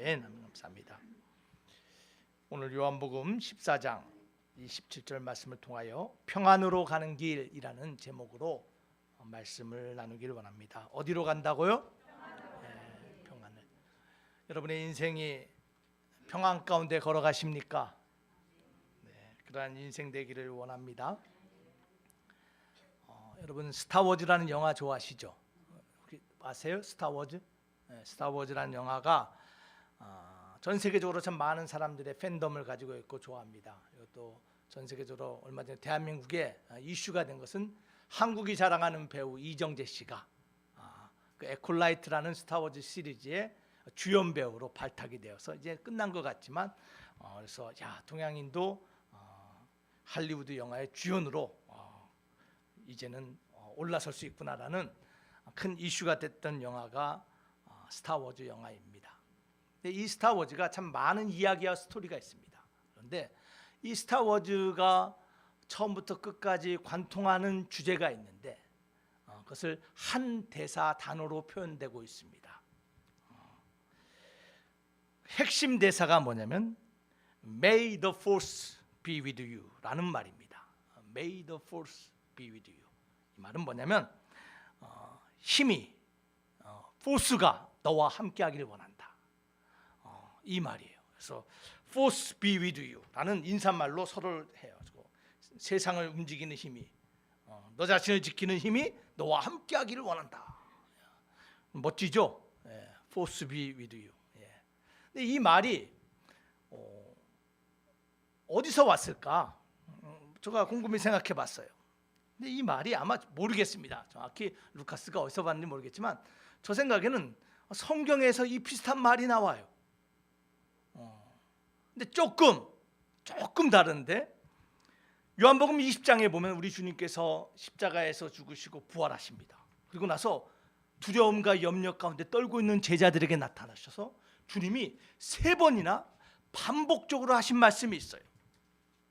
아멘. 감사합니다. 오늘 요한복음 14장 27절 말씀을 통하여 평안으로 가는 길이라는 제목으로 말씀을 나누기를 원합니다. 어디로 간다고요? 네, 평안을. 여러분의 인생이 평안 가운데 걸어가십니까? 네, 그러한 인생 되기를 원합니다. 여러분 스타워즈라는 영화 좋아하시죠? 혹시 아세요? 스타워즈? 네, 스타워즈라는 영화가 전 세계적으로 참 많은 사람들의 팬덤을 가지고 있고 좋아합니다. 또 전 세계적으로 얼마 전에 대한민국에 이슈가 된 것은 한국이 자랑하는 배우 이정재 씨가 그 에콜라이트라는 스타워즈 시리즈의 주연 배우로 발탁이 되어서 이제 끝난 것 같지만 그래서 야 동양인도 할리우드 영화의 주연으로 이제는 올라설 수 있구나라는 큰 이슈가 됐던 영화가 스타워즈 영화입니다. 이 스타워즈가 참 많은 이야기와 스토리가 있습니다. 그런데 이 스타워즈가 처음부터 끝까지 관통하는 주제가 있는데 그것을 한 대사 단어로 표현되고 있습니다. 핵심 대사가 뭐냐면 May the force be with you 라는 말입니다. May the force be with you. 이 말은 뭐냐면 힘이 포스가 너와 함께 하기를 원한다. 이 말이에요. 그래서 force be with you 라는 인사말로 서로를 해요. 세상을 움직이는 힘이 너 자신을 지키는 힘이 너와 함께 하기를 원한다. 멋지죠? force be with you. 근데 이 말이 어디서 왔을까? 제가 곰곰이 생각해 봤어요. 근데 이 말이 아마 모르겠습니다. 정확히 루카스가 어디서 봤는지 모르겠지만 저 생각에는 성경에서 이 비슷한 말이 나와요. 근데 조금 다른데 요한복음 20장에 보면 우리 주님께서 십자가에서 죽으시고 부활하십니다. 그리고 나서 두려움과 염려 가운데 떨고 있는 제자들에게 나타나셔서 주님이 3번이나 반복적으로 하신 말씀이 있어요.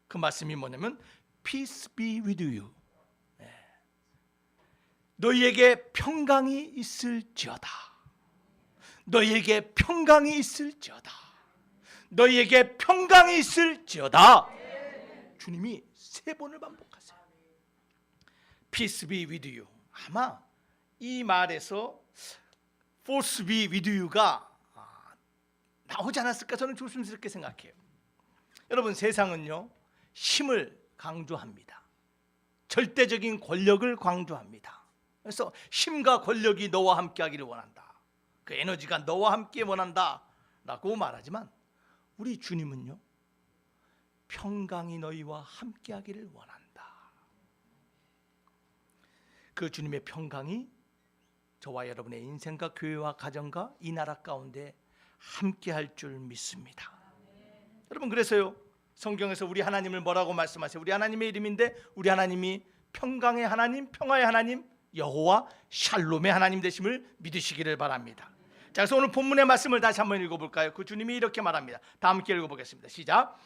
그 말씀이 뭐냐면 Peace be with you. 너희에게 평강이 있을지어다. 너희에게 평강이 있을지어다. 너희에게 평강이 있을지어다. 주님이 3번을 반복하세요. Peace be with you. 아마 이 말에서 Force be with you가 나오지 않았을까 저는 조심스럽게 생각해요. 여러분 세상은요 힘을 강조합니다. 절대적인 권력을 강조합니다. 그래서 힘과 권력이 너와 함께 하기를 원한다. 그 에너지가 너와 함께 원한다 라고 말하지만 우리 주님은요 평강이 너희와 함께 하기를 원한다. 그 주님의 평강이 저와 여러분의 인생과 교회와 가정과 이 나라 가운데 함께 할 줄 믿습니다. 여러분 그래서요 성경에서 우리 하나님을 뭐라고 말씀하세요? 우리 하나님의 이름인데 우리 하나님이 평강의 하나님, 평화의 하나님, 여호와 샬롬의 하나님 되심을 믿으시기를 바랍니다. 자, 그래서 오늘 본문의 말씀을 다시 한번 읽어볼까요? 그 주님이 이렇게 말합니다. 다 함께 읽어보겠습니다. 시작.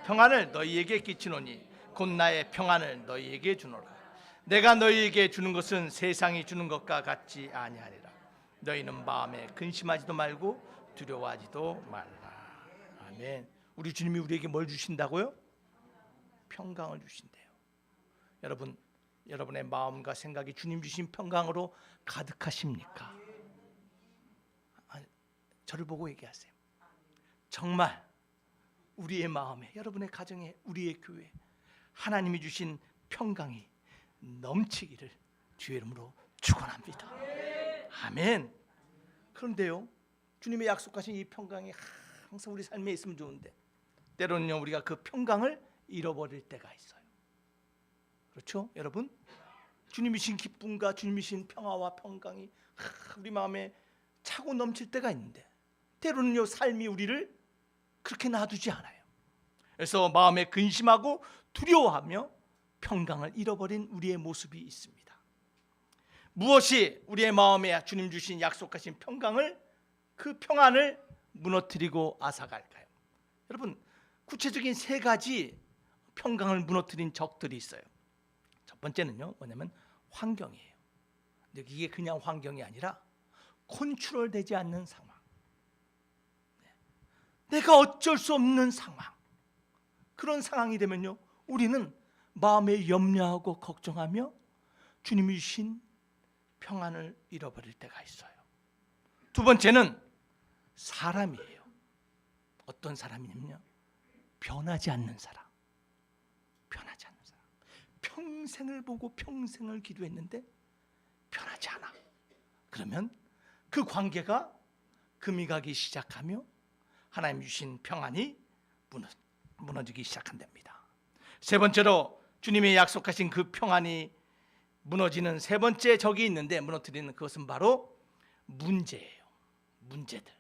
평안을 너희에게 끼치노니 곧 나의 평안을 너희에게 주노라. 내가 너희에게 주는 것은 세상이 주는 것과 같지 아니하리라. 너희는 마음에 근심하지도 말고 두려워하지도 말라. 아멘. 우리 주님이 우리에게 뭘 주신다고요? 평강을 주신대요. 여러분, 여러분의 마음과 생각이 주님 주신 평강으로 가득하십니까? 저를 보고 얘기하세요. 정말 우리의 마음에, 여러분의 가정에, 우리의 교회에 하나님이 주신 평강이 넘치기를 주의 이름으로 축원합니다. 아멘. 그런데요, 주님의 약속하신 이 평강이 항상 우리 삶에 있으면 좋은데 때로는요 우리가 그 평강을 잃어버릴 때가 있어요. 그렇죠, 여러분? 주님이 주신 기쁨과 주님이 주신 평화와 평강이 우리 마음에 차고 넘칠 때가 있는데 때로는요 삶이 우리를 그렇게 놔두지 않아요. 그래서 마음에 근심하고 두려워하며 평강을 잃어버린 우리의 모습이 있습니다. 무엇이 우리의 마음에 주님 주신 약속하신 평강을, 그 평안을 무너뜨리고 앗아갈까요? 여러분 구체적인 3가지 평강을 무너뜨린 적들이 있어요. 첫 번째는요 뭐냐면 환경이에요. 근데 이게 그냥 환경이 아니라 컨트롤되지 않는 상황. 우리가 어쩔 수 없는 상황, 그런 상황이 되면요, 우리는 마음에 염려하고 걱정하며 주님이 주신 평안을 잃어버릴 때가 있어요. 두 번째는 사람이에요. 어떤 사람이냐면요, 변하지 않는 사람. 변하지 않는 사람. 평생을 보고 평생을 기도했는데 변하지 않아. 그러면 그 관계가 금이 가기 시작하며 하나님 주신 평안이 무너지기 시작한답니다. 세 번째로 주님이 약속하신 그 평안이 무너지는 세 번째 적이 있는데, 무너뜨리는 그것은 바로 문제예요. 문제들.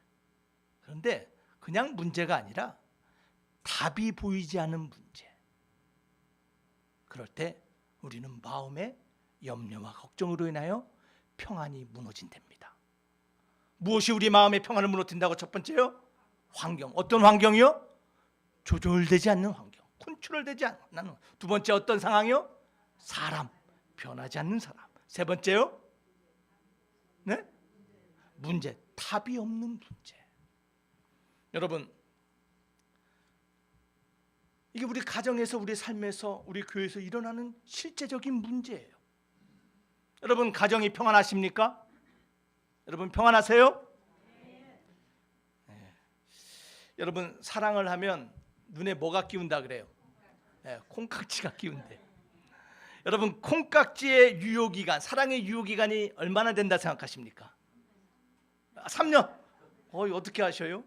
그런데 그냥 문제가 아니라 답이 보이지 않는 문제. 그럴 때 우리는 마음의 염려와 걱정으로 인하여 평안이 무너진답니다. 무엇이 우리 마음의 평안을 무너뜨린다고? 첫 번째요, 환경. 어떤 환경이요? 조절되지 않는 환경, 컨트롤되지 않는. 두 번째 어떤 상황이요? 사람, 변하지 않는 사람. 세 번째요, 네? 문제, 답이 없는 문제. 여러분, 이게 우리 가정에서, 우리 삶에서, 우리 교회에서 일어나는 실제적인 문제예요. 여러분, 가정이 평안하십니까? 여러분, 평안하세요? 네. 여러분, 사랑을 하면 눈에 뭐가 끼운다 그래요? 네, 콩깍지가 끼운대. 여러분, 콩깍지의 유효기간, 사랑의 유효기간이 얼마나 된다 생각하십니까? 3년. 어떻게 아셔요?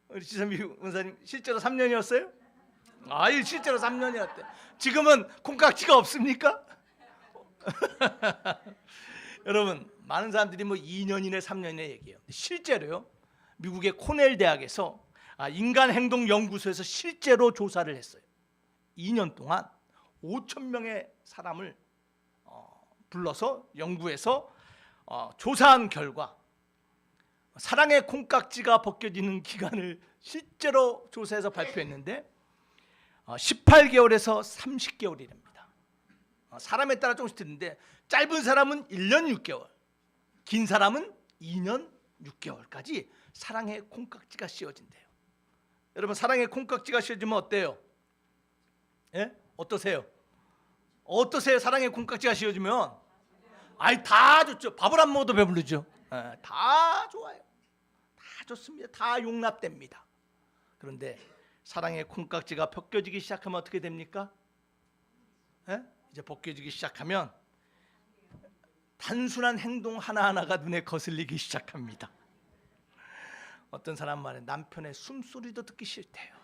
우리 지선미 원사님 실제로 3년이었어요? 실제로 3년이었대. 지금은 콩깍지가 없습니까? 여러분, 많은 사람들이 뭐 2년이네 3년이네 얘기해요. 실제로요, 미국의 코넬 대학에서 인간행동연구소에서 실제로 조사를 했어요. 2년 동안 5,000명의 사람을 불러서 연구해서 조사한 결과, 사랑의 콩깍지가 벗겨지는 기간을 실제로 조사해서 발표했는데 18개월에서 30개월이랍니다. 사람에 따라 조금씩 틀린데, 짧은 사람은 1년 6개월, 긴 사람은 2년 6개월까지 사랑의 콩깍지가 씌워진대요. 여러분, 사랑의 콩깍지가 씌워지면 어때요? 예? 어떠세요? 어떠세요? 사랑의 콩깍지가 씌워지면? 다 좋죠. 밥을 안 먹어도 배부르죠. 다 좋아요. 다 좋습니다. 다 용납됩니다. 그런데 사랑의 콩깍지가 벗겨지기 시작하면 어떻게 됩니까? 이제 벗겨지기 시작하면 단순한 행동 하나하나가 눈에 거슬리기 시작합니다. 어떤 사람 말에 남편의 숨소리도 듣기 싫대요.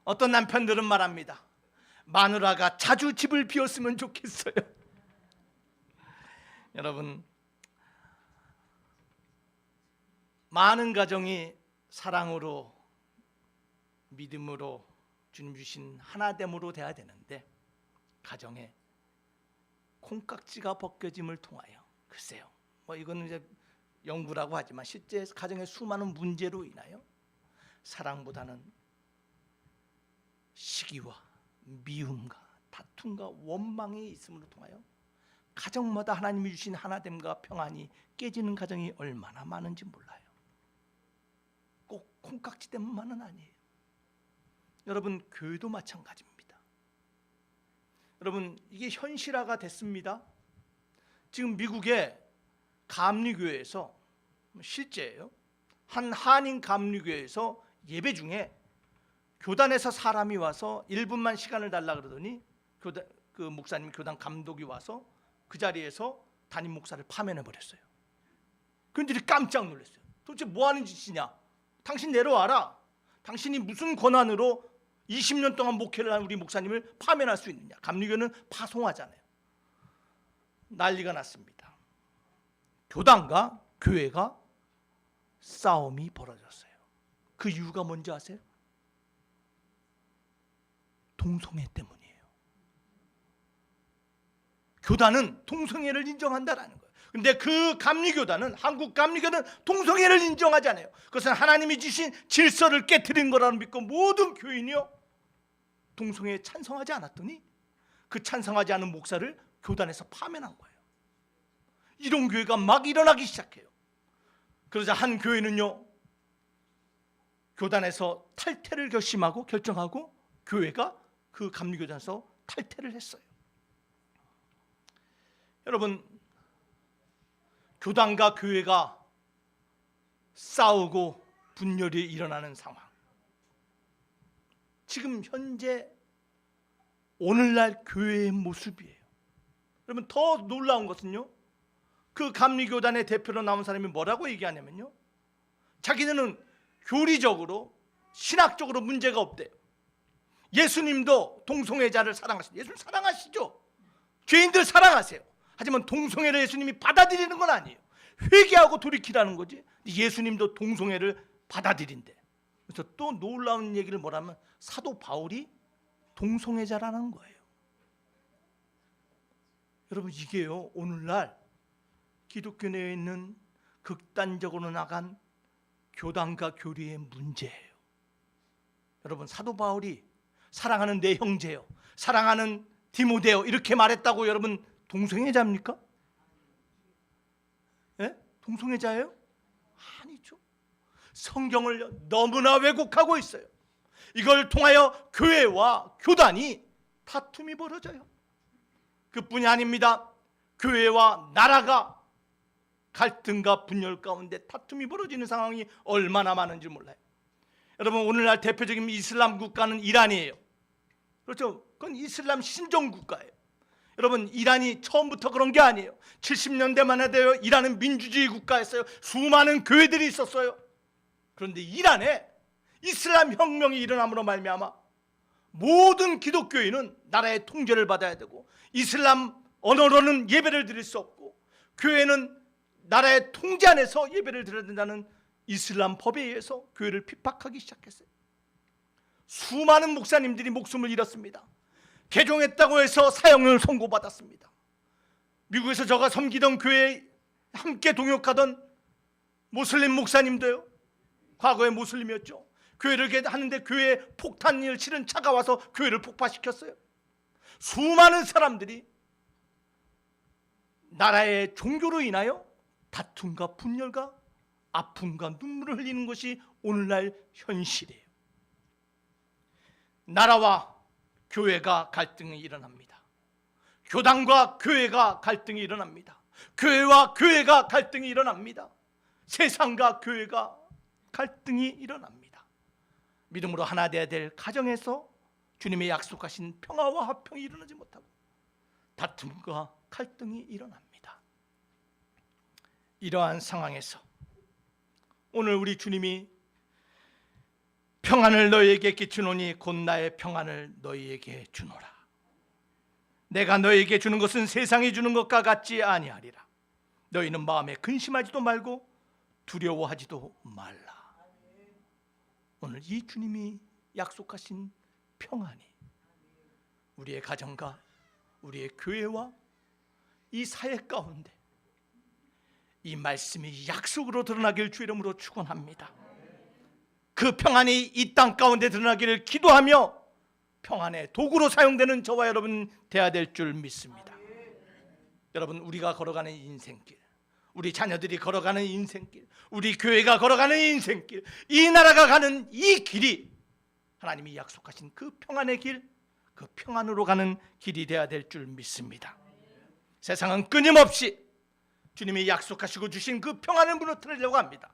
어떤 남편들은 말합니다. 마누라가 자주 집을 비웠으면 좋겠어요. 여러분, 많은 가정이 사랑으로, 믿음으로, 주님 주신 하나됨으로 돼야 되는데, 가정에 콩깍지가 벗겨짐을 통하여, 글쎄요, 이거는 이제 연구라고 하지만 실제 가정의 수많은 문제로 인하여 사랑보다는 시기와 미움과 다툼과 원망이 있음으로 통하여 가정마다 하나님이 주신 하나됨과 평안이 깨지는 가정이 얼마나 많은지 몰라요. 꼭 콩깍지 때문만은 아니에요. 여러분, 교회도 마찬가지입니다. 여러분, 이게 현실화가 됐습니다. 지금 미국의 감리교회에서, 실제예요, 한 한인 감리교회에서 예배 중에 교단에서 사람이 와서 1분만 시간을 달라 그러더니 그 목사님, 교단 감독이 와서 그 자리에서 담임 목사를 파면해 버렸어요. 그들이 깜짝 놀랐어요. 도대체 뭐 하는 짓이냐? 당신 내려와라. 당신이 무슨 권한으로 20년 동안 목회를 한 우리 목사님을 파면할 수 있느냐? 감리교는 파송하잖아요. 난리가 났습니다. 교단과 교회가 싸움이 벌어졌어요. 그 이유가 뭔지 아세요? 동성애 때문이에요. 교단은 동성애를 인정한다라는 거예요. 그런데 그 감리교단은, 한국 감리교는 동성애를 인정하지 않아요. 그것은 하나님이 주신 질서를 깨트린 거라는 믿고 모든 교인이요, 동성애에 찬성하지 않았더니 그 찬성하지 않은 목사를 교단에서 파면한 거예요. 이런 교회가 막 일어나기 시작해요. 그러자 한 교회는요, 교단에서 탈퇴를 결정하고 교회가 그 감리교단에서 탈퇴를 했어요. 여러분, 교단과 교회가 싸우고 분열이 일어나는 상황, 지금 현재 오늘날 교회의 모습이에요. 여러분, 더 놀라운 것은요, 그 감리교단의 대표로 나온 사람이 뭐라고 얘기하냐면요, 자기들은 교리적으로 신학적으로 문제가 없대요. 예수님도 동성애자를 사랑하시죠. 예수님 사랑하시죠. 죄인들 사랑하세요. 하지만 동성애를 예수님이 받아들이는 건 아니에요. 회개하고 돌이키라는 거지. 예수님도 동성애를 받아들인대. 그래서 또 놀라운 얘기를 뭐라면 사도 바울이 동성애자라는 거예요. 여러분, 이게요, 오늘날 기독교 내에 있는 극단적으로 나간 교단과 교리의 문제예요. 여러분, 사도 바울이 사랑하는 내 형제요, 사랑하는 디모데요 이렇게 말했다고 여러분 동성애자입니까? 예? 동성애자예요? 아니죠. 성경을 너무나 왜곡하고 있어요. 이걸 통하여 교회와 교단이 다툼이 벌어져요. 그뿐이 아닙니다. 교회와 나라가 갈등과 분열 가운데 다툼이 벌어지는 상황이 얼마나 많은지 몰라요. 여러분, 오늘날 대표적인 이슬람 국가는 이란이에요. 그렇죠? 그건 이슬람 신정 국가예요. 여러분, 이란이 처음부터 그런 게 아니에요. 70년대만 해도 이란은 민주주의 국가였어요. 수많은 교회들이 있었어요. 그런데 이란에 이슬람 혁명이 일어남으로 말미암아 모든 기독교인은 나라의 통제를 받아야 되고, 이슬람 언어로는 예배를 드릴 수 없고, 교회는 나라의 통제 안에서 예배를 드려야 된다는 이슬람 법에 의해서 교회를 핍박하기 시작했어요. 수많은 목사님들이 목숨을 잃었습니다. 개종했다고 해서 사형을 선고받았습니다. 미국에서 제가 섬기던 교회에 함께 동역하던 모슬림 목사님도요, 과거에 모슬림이었죠. 교회를 하는데 교회에 폭탄을 실은 차가 와서 교회를 폭파시켰어요. 수많은 사람들이 나라의 종교로 인하여 다툼과 분열과 아픔과 눈물을 흘리는 것이 오늘날 현실이에요. 나라와 교회가 갈등이 일어납니다. 교단과 교회가 갈등이 일어납니다. 교회와 교회가 갈등이 일어납니다. 세상과 교회가 갈등이 일어납니다. 믿음으로 하나 되어야 될 가정에서 주님의 약속하신 평화와 화평이 일어나지 못하고 다툼과 갈등이 일어납니다. 이러한 상황에서 오늘 우리 주님이 평안을 너희에게 끼치노니 곧 나의 평안을 너희에게 주노라. 내가 너희에게 주는 것은 세상이 주는 것과 같지 아니하리라. 너희는 마음에 근심하지도 말고 두려워하지도 말라. 오늘 이 주님이 약속하신 평안이 우리의 가정과 우리의 교회와 이 사회 가운데 이 말씀이 약속으로 드러나길 주 이름으로 축원합니다. 그 평안이 이 땅 가운데 드러나기를 기도하며 평안의 도구로 사용되는 저와 여러분 되어야 될 줄 믿습니다. 여러분, 우리가 걸어가는 인생길, 우리 자녀들이 걸어가는 인생길, 우리 교회가 걸어가는 인생길, 이 나라가 가는 이 길이 하나님이 약속하신 그 평안의 길, 그 평안으로 가는 길이 되어야 될 줄 믿습니다. 세상은 끊임없이 주님이 약속하시고 주신 그 평안을 무너뜨리려고 합니다.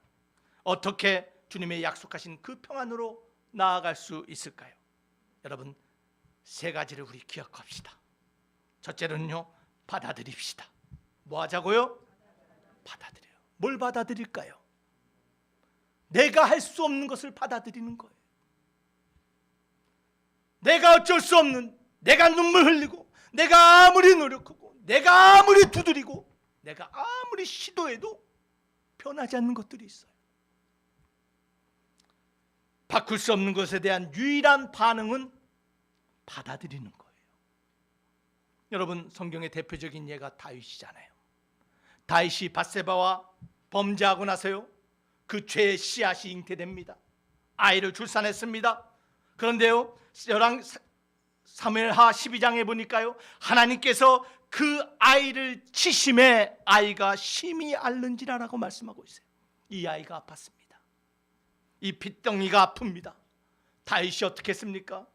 어떻게 주님의 약속하신 그 평안으로 나아갈 수 있을까요? 여러분, 세 가지를 우리 기억합시다. 첫째는요, 받아들입시다. 뭐 하자고요? 받아들여요. 뭘 받아들일까요? 내가 할 수 없는 것을 받아들이는 거예요. 내가 어쩔 수 없는, 내가 눈물 흘리고, 내가 아무리 노력하고, 내가 아무리 두드리고, 내가 아무리 시도해도 변하지 않는 것들이 있어요. 바꿀 수 없는 것에 대한 유일한 반응은 받아들이는 거예요. 여러분, 성경의 대표적인 예가 다윗이잖아요. 다윗이 밧세바와 범죄하고 나서요, 그 죄의 씨앗이 잉태됩니다. 아이를 출산했습니다. 그런데요, 사무엘하 12장에 보니까요, 하나님께서 그 아이를 치심에 아이가 심히 앓는지라라고 말씀하고 있어요. 이 아이가 아팠습니다. 이 핏덩이가 아픕니다. 다윗이 어떻게 했습니까?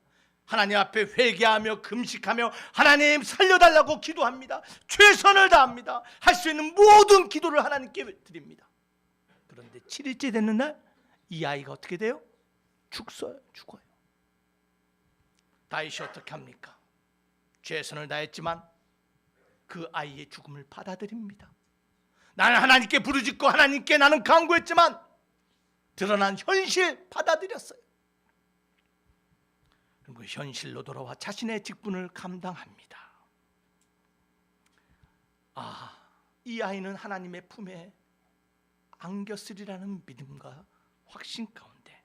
하나님 앞에 회개하며 금식하며 하나님 살려달라고 기도합니다. 최선을 다합니다. 할 수 있는 모든 기도를 하나님께 드립니다. 그런데 7일째 되는 날 이 아이가 어떻게 돼요? 죽어요. 다윗이 어떻게 합니까? 최선을 다했지만 그 아이의 죽음을 받아들입니다. 나는 하나님께 부르짖고 하나님께 나는 간구했지만 드러난 현실 받아들였어요. 그리고 현실로 돌아와 자신의 직분을 감당합니다. 이 아이는 하나님의 품에 안겼으리라는 믿음과 확신 가운데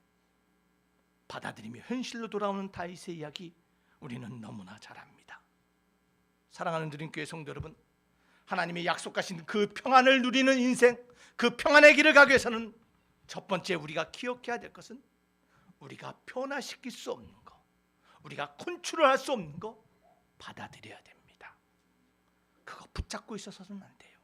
받아들이며 현실로 돌아오는 다윗의 이야기 우리는 너무나 잘 압니다. 사랑하는 드림교회 성도 여러분, 하나님의 약속하신 그 평안을 누리는 인생, 그 평안의 길을 가기 위해서는 첫 번째 우리가 기억해야 될 것은 우리가 변화시킬 수 없는 것, 우리가 컨트롤할 수 없는 것 받아들여야 됩니다. 그거 붙잡고 있어서는 안 돼요.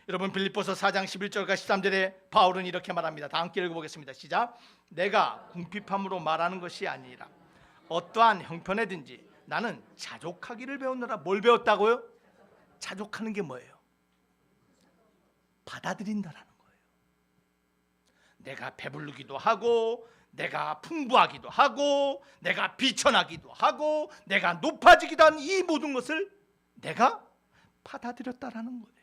여러분, 빌립보서 4장 11절과 13절에 바울은 이렇게 말합니다. 다 함께 읽어보겠습니다. 시작. 내가 궁핍함으로 말하는 것이 아니라 어떠한 형편에든지 나는 자족하기를 배우느라. 뭘 배웠다고요? 자족하는 게 뭐예요? 받아들인다라는 거예요. 내가 배부르기도 하고, 내가 풍부하기도 하고, 내가 비천하기도 하고, 내가 높아지기도 한 이 모든 것을 내가 받아들였다라는 거예요.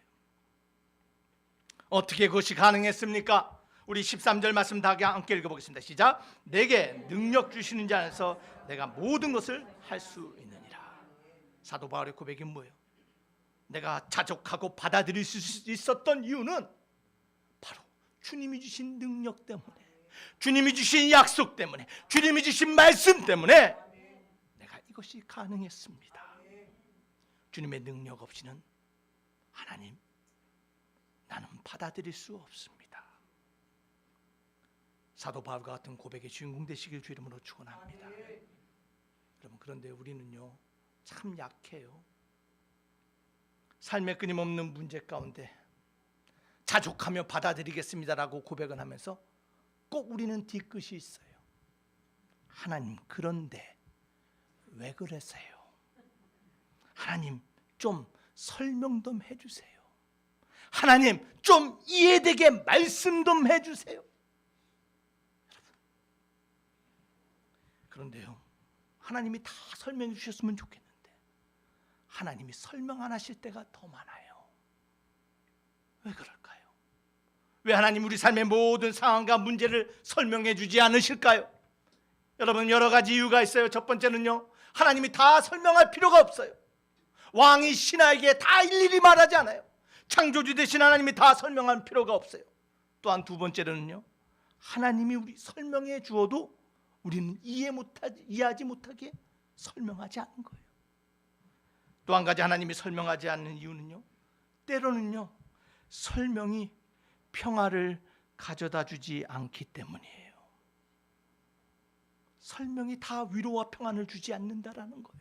어떻게 그것이 가능했습니까? 우리 13절 말씀 다 함께 읽어보겠습니다. 시작. 내게 능력 주시는 자 안에서 내가 모든 것을 할 수 있느니라. 사도 바울의 고백이 뭐예요? 내가 자족하고 받아들일 수 있었던 이유는 바로 주님이 주신 능력 때문에, 주님이 주신 약속 때문에, 주님이 주신 말씀 때문에 내가 이것이 가능했습니다. 주님의 능력 없이는 하나님, 나는 받아들일 수 없습니다. 사도 바울과 같은 고백의 주인공 되시길 주 이름으로 축원합니다. 여러분, 그런데 우리는요 참 약해요. 삶의 끊임없는 문제 가운데 자족하며 받아들이겠습니다라고 고백을 하면서 꼭 우리는 뒤끝이 있어요. 하나님, 그런데 왜 그러세요? 하나님, 좀 설명 좀 해주세요. 하나님, 좀 이해되게 말씀 좀 해주세요. 그런데요, 하나님이 다 설명해 주셨으면 좋겠는데 하나님이 설명 안 하실 때가 더 많아요. 왜 그럴까요? 왜 하나님 우리 삶의 모든 상황과 문제를 설명해 주지 않으실까요? 여러분, 여러 가지 이유가 있어요. 첫 번째는요, 하나님이 다 설명할 필요가 없어요. 왕이 신하에게 다 일일이 말하지 않아요. 창조주 되신 하나님이 다 설명할 필요가 없어요. 또한 두 번째로는요, 하나님이 우리 설명해 주어도 우리는 이해하지 못하게 설명하지 않는 거예요. 또 한 가지 하나님이 설명하지 않는 이유는요, 때로는요 설명이 평화를 가져다 주지 않기 때문이에요. 설명이 다 위로와 평안을 주지 않는다라는 거예요.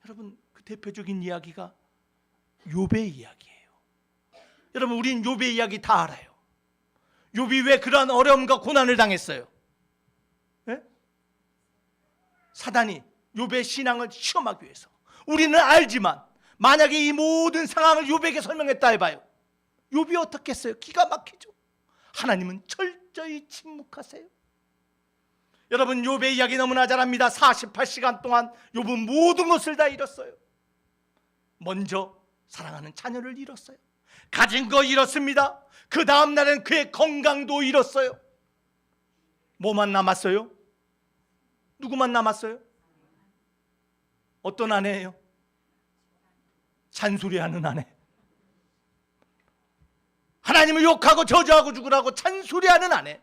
여러분, 그 대표적인 이야기가 욥의 이야기예요. 여러분, 우린 욥의 이야기 다 알아요. 욥이 왜 그러한 어려움과 고난을 당했어요? 네? 사단이 욥의 신앙을 시험하기 위해서. 우리는 알지만 만약에 이 모든 상황을 욥에게 설명했다 해봐요. 욥이 어떻게 했어요? 기가 막히죠. 하나님은 철저히 침묵하세요. 여러분, 욥의 이야기 너무나 잘 압니다. 48시간 동안 욥은 모든 것을 다 잃었어요. 먼저 사랑하는 자녀를 잃었어요. 가진 거 잃었습니다. 그 다음 날엔 그의 건강도 잃었어요. 뭐만 남았어요? 누구만 남았어요? 어떤 아내예요? 잔소리하는 아내. 하나님을 욕하고 저주하고 죽으라고 잔소리하는 아내.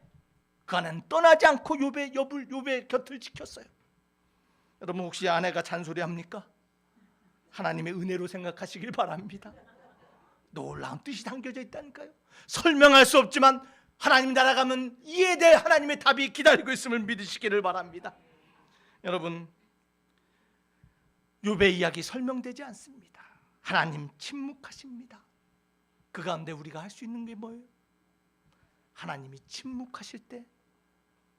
그 아내는 떠나지 않고 욥의 곁을 지켰어요. 여러분, 혹시 아내가 잔소리합니까? 하나님의 은혜로 생각하시길 바랍니다. 놀라운 뜻이 담겨져 있다니까요. 설명할 수 없지만 하나님 나라 가면 이해될 하나님의 답이 기다리고 있음을 믿으시기를 바랍니다. 여러분, 욥의 이야기 설명되지 않습니다. 하나님 침묵하십니다. 그 가운데 우리가 할 수 있는 게 뭐예요? 하나님이 침묵하실 때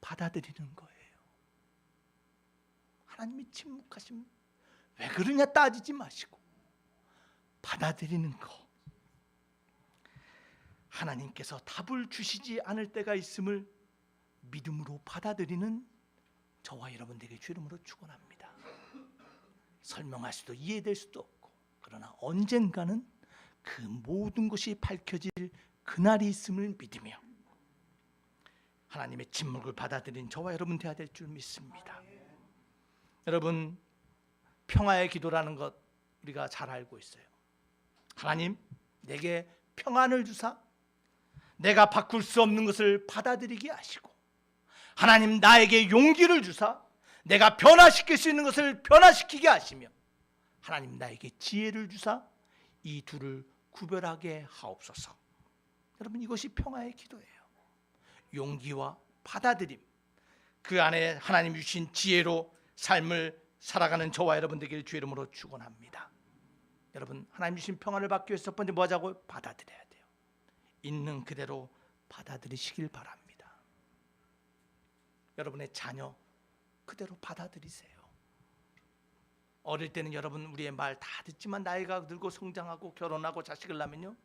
받아들이는 거예요. 하나님이 침묵하시면 왜 그러냐 따지지 마시고 받아들이는 거. 하나님께서 답을 주시지 않을 때가 있음을 믿음으로 받아들이는 저와 여러분들에게 주 이름으로 축원합니다. 설명할 수도 이해될 수도 없고, 그러나 언젠가는 그 모든 것이 밝혀질 그날이 있음을 믿으며 하나님의 침묵을 받아들인 저와 여러분 되어야 될 줄 믿습니다. 여러분, 평화의 기도라는 것 우리가 잘 알고 있어요. 하나님, 내게 평안을 주사 내가 바꿀 수 없는 것을 받아들이게 하시고, 하나님 나에게 용기를 주사 내가 변화시킬 수 있는 것을 변화시키게 하시며, 하나님 나에게 지혜를 주사 이 둘을 구별하게 하옵소서. 여러분, 이것이 평화의 기도예요. 용기와 받아들임, 그 안에 하나님 주신 지혜로 삶을 살아가는 저와 여러분 되기를 주의 이름으로 축원합니다. 여러분, 하나님 주신 평안을 받기 위해서 첫 번째 뭐 하자고요? 받아들여야 돼요. 있는 그대로 받아들이시길 바랍니다. 여러분의 자녀 그대로 받아들이세요. 어릴 때는 여러분 우리의 말 다 듣지만 나이가 들고 성장하고 결혼하고 자식을 낳으면요,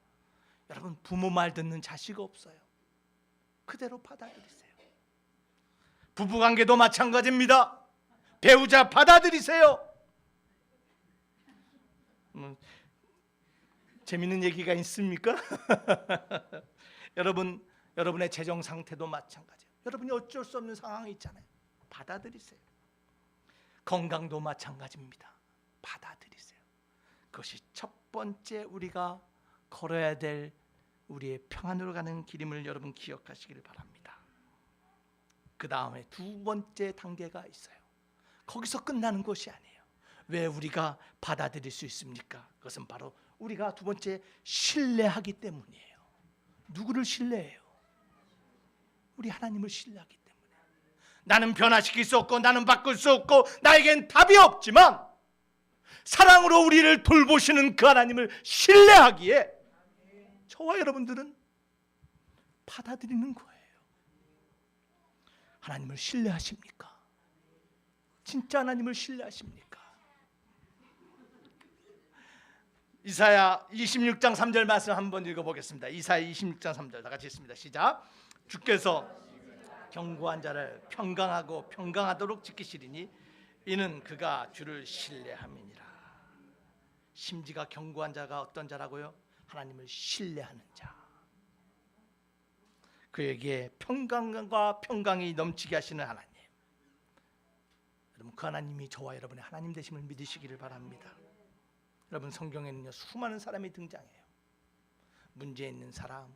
여러분 부모 말 듣는 자식 없어요. 그대로 받아들이세요. 부부관계도 마찬가지입니다. 배우자 받아들이세요. 재밌는 얘기가 있습니까? 여러분의 재정 상태도 마찬가지예요. 여러분이 어쩔 수 없는 상황이 있잖아요. 받아들이세요. 건강도 마찬가지입니다. 받아들이세요. 그것이 첫 번째 우리가 걸어야 될 우리의 평안으로 가는 길임을 여러분 기억하시기를 바랍니다. 그 다음에 두 번째 단계가 있어요. 거기서 끝나는 것이 아니에요. 왜 우리가 받아들일 수 있습니까? 그것은 바로 우리가 두 번째 신뢰하기 때문이에요. 누구를 신뢰해요? 우리 하나님을 신뢰하기 때문에. 나는 변화시킬 수 없고 나는 바꿀 수 없고 나에겐 답이 없지만 사랑으로 우리를 돌보시는 그 하나님을 신뢰하기에 저와 여러분들은 받아들이는 거예요. 하나님을 신뢰하십니까? 진짜 하나님을 신뢰하십니까? 이사야 26장 3절 말씀 한번 읽어보겠습니다. 이사야 26장 3절 다 같이 읽습니다. 시작. 주께서 견고한 자를 평강하고 평강하도록 지키시리니 이는 그가 주를 신뢰함이니라. 심지가 견고한 자가 어떤 자라고요? 하나님을 신뢰하는 자. 그에게 평강과 평강이 넘치게 하시는 하나님. 여러분, 그 하나님이 저와 여러분의 하나님 되심을 믿으시기를 바랍니다. 여러분, 성경에는요 수많은 사람이 등장해요. 문제 있는 사람,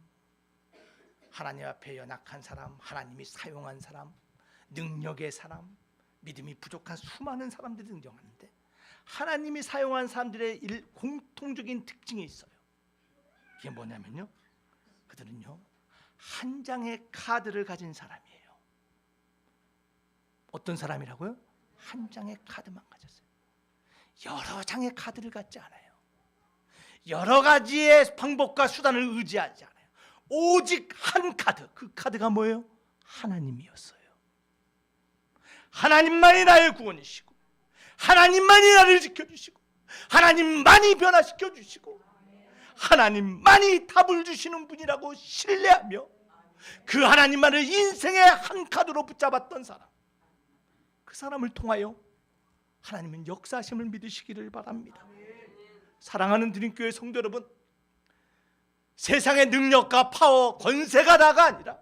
하나님 앞에 연약한 사람, 하나님이 사용한 사람, 능력의 사람, 믿음이 부족한 수많은 사람들이 등장하는데, 하나님이 사용한 사람들의 공통적인 특징이 있어요. 그게 뭐냐면요, 그들은요 한 장의 카드를 가진 사람이에요. 어떤 사람이라고요? 한 장의 카드만 가졌어요. 여러 장의 카드를 갖지 않아요. 여러 가지의 방법과 수단을 의지하지 않아요. 오직 한 카드, 그 카드가 뭐예요? 하나님이었어요. 하나님만이 나의 구원이시고, 하나님만이 나를 지켜주시고, 하나님만이 변화시켜주시고, 하나님만이 답을 주시는 분이라고 신뢰하며 그 하나님만을 인생의 한 카드로 붙잡았던 사람, 그 사람을 통하여 하나님은 역사하심을 믿으시기를 바랍니다. 사랑하는 드림교회 성도 여러분, 세상의 능력과 파워, 권세가 다가 아니라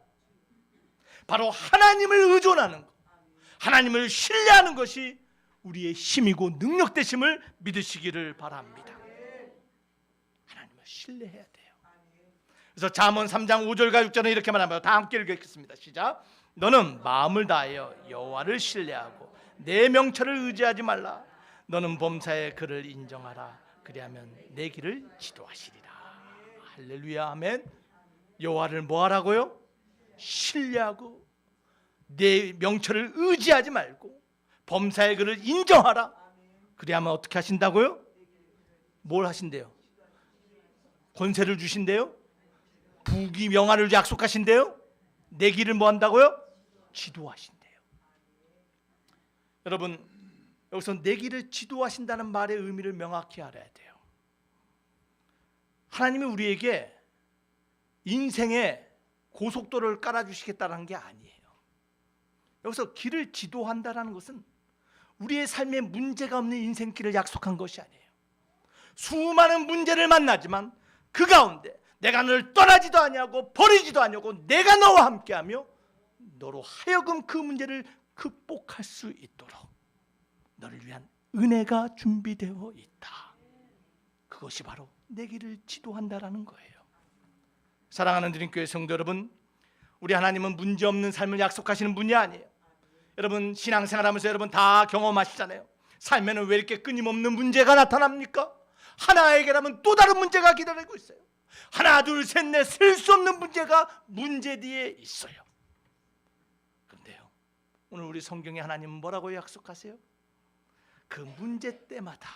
바로 하나님을 의존하는 것, 하나님을 신뢰하는 것이 우리의 힘이고 능력 되심을 믿으시기를 바랍니다. 하나님을 신뢰해야 돼요. 그래서 잠언 3장 5절과 6절은 이렇게 말합니다. 다 함께 읽겠습니다. 시작. 너는 마음을 다하여 여호와를 신뢰하고 내 명철을 의지하지 말라. 너는 범사의 그를 인정하라. 그리하면 내 길을 지도하시리라. 할렐루야, 아멘. 여호와를 뭐 하라고요? 신뢰하고 내 명철을 의지하지 말고 범사의 그를 인정하라. 그리하면 어떻게 하신다고요? 뭘 하신대요? 권세를 주신대요? 부귀 명화를 약속하신대요? 내 길을 뭐 한다고요? 지도하신대요. 여러분, 여기서 내 길을 지도하신다는 말의 의미를 명확히 알아야 돼요. 하나님이 우리에게 인생의 고속도로를 깔아주시겠다는 게 아니에요. 여기서 길을 지도한다는 것은 우리의 삶에 문제가 없는 인생길을 약속한 것이 아니에요. 수많은 문제를 만나지만 그 가운데 내가 너를 떠나지도 아니하고 버리지도 아니하고 내가 너와 함께하며 너로 하여금 그 문제를 극복할 수 있도록 너를 위한 은혜가 준비되어 있다. 그것이 바로 내 길을 지도한다라는 거예요. 사랑하는 드림교회 성도 여러분, 우리 하나님은 문제없는 삶을 약속하시는 분이 아니에요. 여러분, 신앙생활하면서 여러분 다 경험하시잖아요. 삶에는 왜 이렇게 끊임없는 문제가 나타납니까? 하나 해결하면 또 다른 문제가 기다리고 있어요. 하나 둘 셋 넷 셀 수 없는 문제가 문제 뒤에 있어요. 그런데요, 오늘 우리 성경에 하나님은 뭐라고 약속하세요? 그 문제 때마다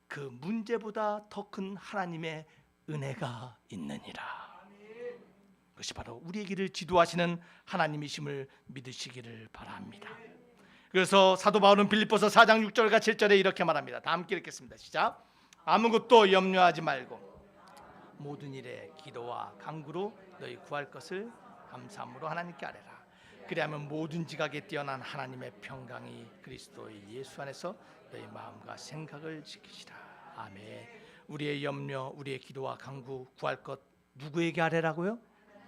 그 문제보다 더 큰 하나님의 은혜가 있느니라. 그것이 바로 우리의 길을 지도하시는 하나님이심을 믿으시기를 바랍니다. 그래서 사도 바울은 빌립보서 4장 6절과 7절에 이렇게 말합니다. 다 함께 읽겠습니다. 시작. 아무것도 염려하지 말고 모든 일에 기도와 간구로 너희 구할 것을 감사함으로 하나님께 아뢰라. 그리하면 모든 지각에 뛰어난 하나님의 평강이 그리스도의 예수 안에서 너희 마음과 생각을 지키시라. 아멘. 우리의 염려, 우리의 기도와 간구, 구할 것 누구에게 아뢰라고요?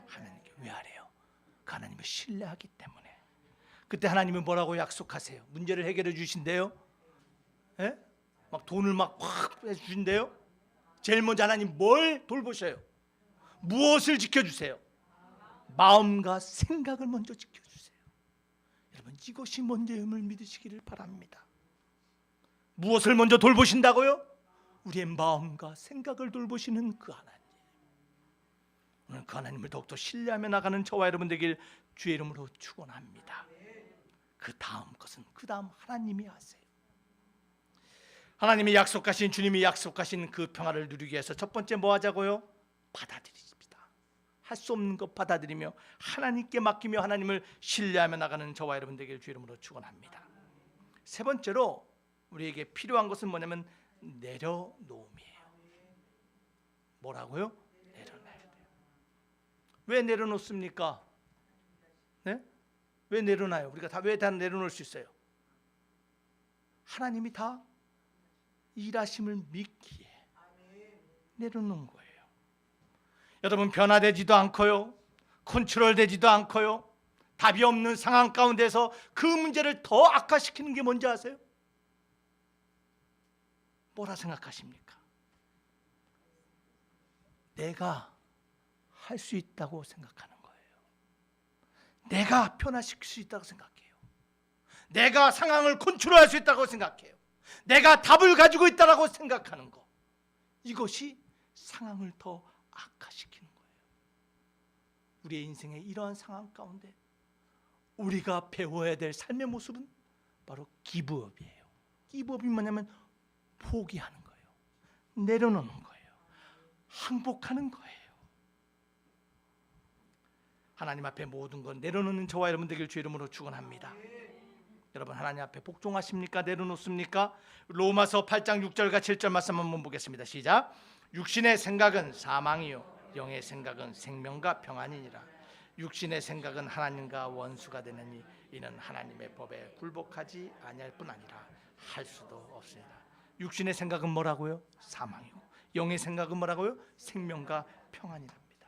하나님께. 왜 아뢰요? 그 하나님을 신뢰하기 때문에. 그때 하나님은 뭐라고 약속하세요? 문제를 해결해 주신대요. 예? 막 돈을 막 확 해주신대요. 제일 먼저 하나님 뭘 돌보셔요? 무엇을 지켜주세요? 마음과 생각을 먼저 지켜주세요. 여러분, 이것이 먼저임을 믿으시기를 바랍니다. 무엇을 먼저 돌보신다고요? 우리의 마음과 생각을 돌보시는 그 하나님. 오늘 그 하나님을 더욱더 신뢰하며 나가는 저와 여러분 되길 주의 이름으로 축원합니다. 그 다음 것은 그 다음 하나님이 하세요. 하나님이 약속하신, 주님이 약속하신 그 평화를 누리기 위해서 첫 번째 뭐 하자고요? 받아들이십니다. 할 수 없는 것 받아들이며 하나님께 맡기며 하나님을 신뢰하며 나가는 저와 여러분 되길 주의 이름으로 축원합니다. 세 번째로 우리에게 필요한 것은 뭐냐면 내려놓음이에요. 뭐라고요? 내려놔야 돼요. 왜 내려놓습니까? 네? 왜 내려놔요? 우리가 다 왜 다 내려놓을 수 있어요? 하나님이 다 일하심을 믿기에 내려놓은 거예요. 여러분, 변화되지도 않고요, 컨트롤되지도 않고요, 답이 없는 상황 가운데서 그 문제를 더 악화시키는 게 뭔지 아세요? 뭐라 생각하십니까? 내가 할 수 있다고 생각하는 거예요. 내가 변화시킬 수 있다고 생각해요. 내가 상황을 컨트롤할 수 있다고 생각해요. 내가 답을 가지고 있다고 생각하는 거, 이것이 상황을 더 악화시키는 거예요. 우리의 인생의 이러한 상황 가운데 우리가 배워야 될 삶의 모습은 바로 기브업이에요. 기브업이 뭐냐면 포기하는 거예요. 내려놓는 거예요. 항복하는 거예요. 하나님 앞에 모든 건 내려놓는 저와 여러분 되길 주의 이름으로 축원합니다. 여러분, 하나님 앞에 복종하십니까? 내려놓습니까? 로마서 8장 6절과 7절 말씀 한번 보겠습니다. 시작. 육신의 생각은 사망이요 영의 생각은 생명과 평안이니라. 육신의 생각은 하나님과 원수가 되느니 이는 하나님의 법에 굴복하지 아니할 뿐 아니라 할 수도 없습니다. 육신의 생각은 뭐라고요? 사망이고, 영의 생각은 뭐라고요? 생명과 평안이랍니다.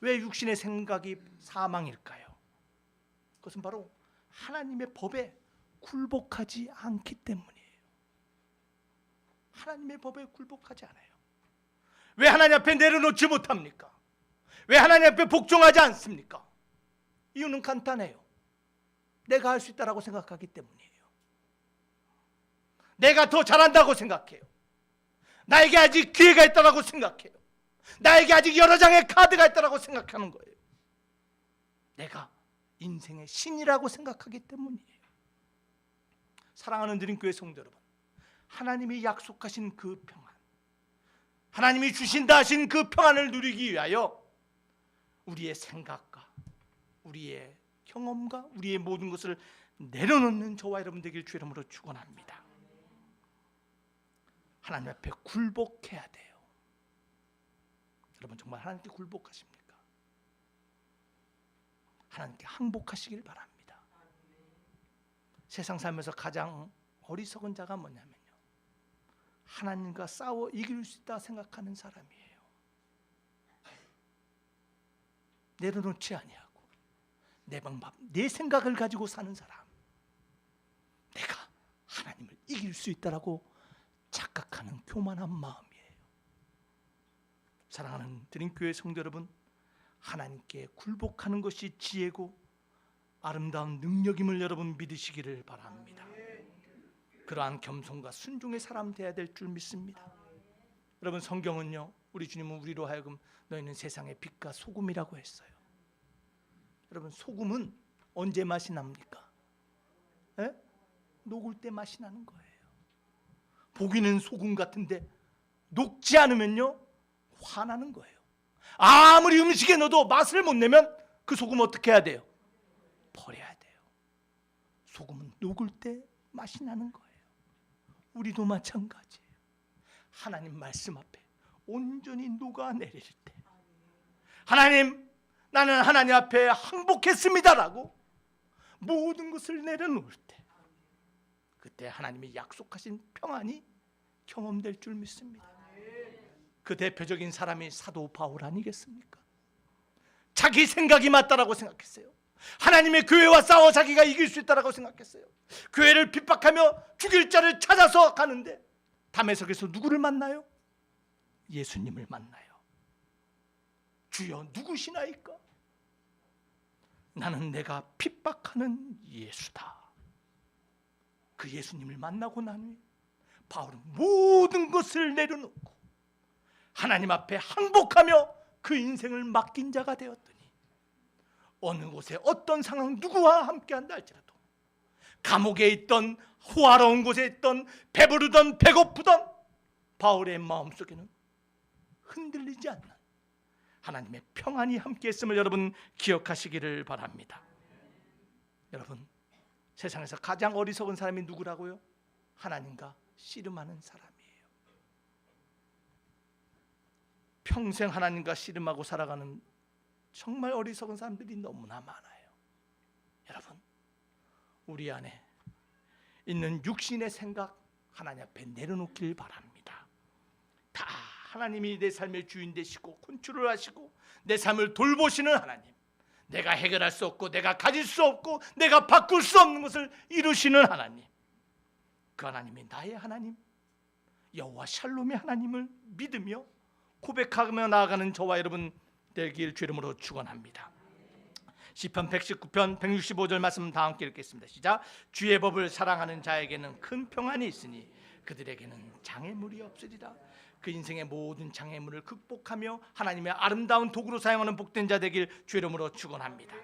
왜 육신의 생각이 사망일까요? 그것은 바로 하나님의 법에 굴복하지 않기 때문이에요. 하나님의 법에 굴복하지 않아요. 왜 하나님 앞에 내려놓지 못합니까? 왜 하나님 앞에 복종하지 않습니까? 이유는 간단해요. 내가 할 수 있다고 생각하기 때문이에요. 내가 더 잘한다고 생각해요. 나에게 아직 기회가 있다고 생각해요. 나에게 아직 여러 장의 카드가 있다고 생각하는 거예요. 내가 인생의 신이라고 생각하기 때문이에요. 사랑하는 드림교회 성도 여러분, 하나님이 약속하신 그 평안, 하나님이 주신다 하신 그 평안을 누리기 위하여 우리의 생각과 우리의 경험과 우리의 모든 것을 내려놓는 저와 여러분 되길 주 이름으로 축원합니다. 하나님 앞에 굴복해야 돼요. 여러분 정말 하나님께 굴복하십니까? 하나님께 항복하시길 바랍니다. 세상 살면서 가장 어리석은 자가 뭐냐면요, 하나님과 싸워 이길 수 있다 생각하는 사람이에요. 내려놓지 아니하고 내 방법, 내 생각을 가지고 사는 사람, 내가 하나님을 이길 수 있다라고 착각하는 교만한 마음이에요. 사랑하는 드림교회 성도 여러분, 하나님께 굴복하는 것이 지혜고 아름다운 능력임을 여러분 믿으시기를 바랍니다. 그러한 겸손과 순종의 사람 되어야 될 줄 믿습니다. 여러분 성경은요, 우리 주님은 우리로 하여금 너희는 세상의 빛과 소금이라고 했어요. 여러분 소금은 언제 맛이 납니까? 녹을 때 맛이 나는 거예요. 보기는 소금 같은데 녹지 않으면요 화나는 거예요. 아무리 음식에 넣어도 맛을 못 내면 그 소금 어떻게 해야 돼요? 버려야 돼요. 소금은 녹을 때 맛이 나는 거예요. 우리도 마찬가지예요. 하나님 말씀 앞에 온전히 녹아내릴 때, 하나님 나는 하나님 앞에 항복했습니다라고 모든 것을 내려놓을 때, 그때 하나님이 약속하신 평안이 경험될 줄 믿습니다. 그 대표적인 사람이 사도 바울 아니겠습니까? 자기 생각이 맞다라고 생각했어요. 하나님의 교회와 싸워 자기가 이길 수 있다라고 생각했어요. 교회를 핍박하며 죽일 자를 찾아서 가는데 다메섹에서 누구를 만나요? 예수님을 만나요. 주여 누구시나이까? 나는 내가 핍박하는 예수다. 그 예수님을 만나고 난 후에 바울은 모든 것을 내려놓고 하나님 앞에 항복하며 그 인생을 맡긴 자가 되었더니 어느 곳에 어떤 상황 누구와 함께한다 할지라도 감옥에 있던 호화로운 곳에 있던 배부르던 배고프던 바울의 마음속에는 흔들리지 않는 하나님의 평안이 함께했음을 여러분 기억하시기를 바랍니다. 여러분 세상에서 가장 어리석은 사람이 누구라고요? 하나님과 씨름하는 사람이에요. 평생 하나님과 씨름하고 살아가는 정말 어리석은 사람들이 너무나 많아요. 여러분 우리 안에 있는 육신의 생각 하나님 앞에 내려놓길 바랍니다. 다 하나님이 내 삶의 주인 되시고 컨트롤 하시고 내 삶을 돌보시는 하나님, 내가 해결할 수 없고 내가 가질 수 없고 내가 바꿀 수 없는 것을 이루시는 하나님, 그 하나님이 나의 하나님 여호와 샬롬의 하나님을 믿으며 고백하며 나아가는 저와 여러분 되길 주 이름으로 축원합니다. 시편 119편 165절 말씀 다 함께 읽겠습니다. 시작. 주의 법을 사랑하는 자에게는 큰 평안이 있으니 그들에게는 장애물이 없으리라. 그 인생의 모든 장애물을 극복하며 하나님의 아름다운 도구로 사용하는 복된 자 되길 주 이름으로 축원합니다.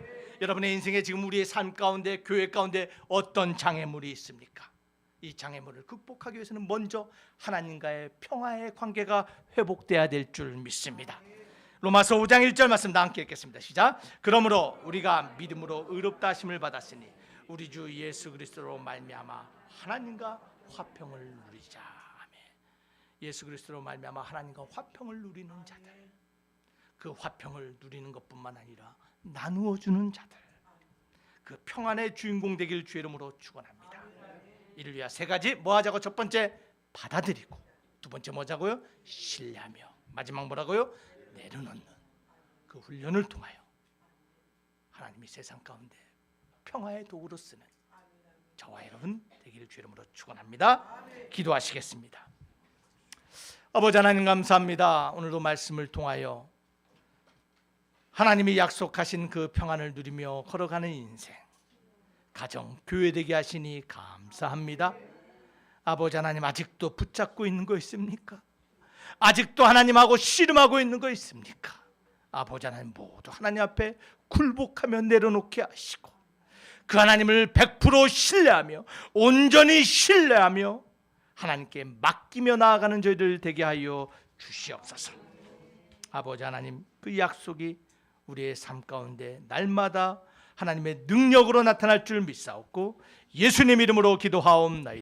여러분의 인생에 지금 우리의 삶 가운데 교회 가운데 어떤 장애물이 있습니까? 이 장애물을 극복하기 위해서는 먼저 하나님과의 평화의 관계가 회복돼야 될 줄 믿습니다. 로마서 5장 1절 말씀 다 함께 읽겠습니다. 시작. 그러므로 우리가 믿음으로 의롭다 하심을 받았으니 우리 주 예수 그리스도로 말미암아 하나님과 화평을 누리자. 아멘. 예수 그리스도로 말미암아 하나님과 화평을 누리는 자들, 그 화평을 누리는 것뿐만 아니라 나누어 주는 자들, 그 평안의 주인공 되길 주 이름으로 축원합니다. 이를 위해 세 가지 뭐 하자고? 첫 번째 받아들이고, 두 번째 뭐자고요? 신뢰하며, 마지막 뭐라고요? 내려놓는 그 훈련을 통하여 하나님이 세상 가운데 평화의 도구로 쓰는 저와 여러분 되기를 주 이름으로 축원합니다. 기도하시겠습니다. 아버지 하나님 감사합니다. 오늘도 말씀을 통하여 하나님이 약속하신 그 평안을 누리며 걸어가는 인생, 가정, 교회 되게 하시니 감사합니다. 아버지 하나님 아직도 붙잡고 있는 거 있습니까? 아직도 하나님하고 씨름하고 있는 거 있습니까? 아버지 하나님 모두 하나님 앞에 굴복하며 내려놓게 하시고 그 하나님을 100% 신뢰하며 온전히 신뢰하며 하나님께 맡기며 나아가는 저희들 되게 하여 주시옵소서. 아버지 하나님 그 약속이 우리의 삶 가운데 날마다 하나님의 능력으로 나타날 줄 믿사옵고 예수님 이름으로 기도하옵나이다.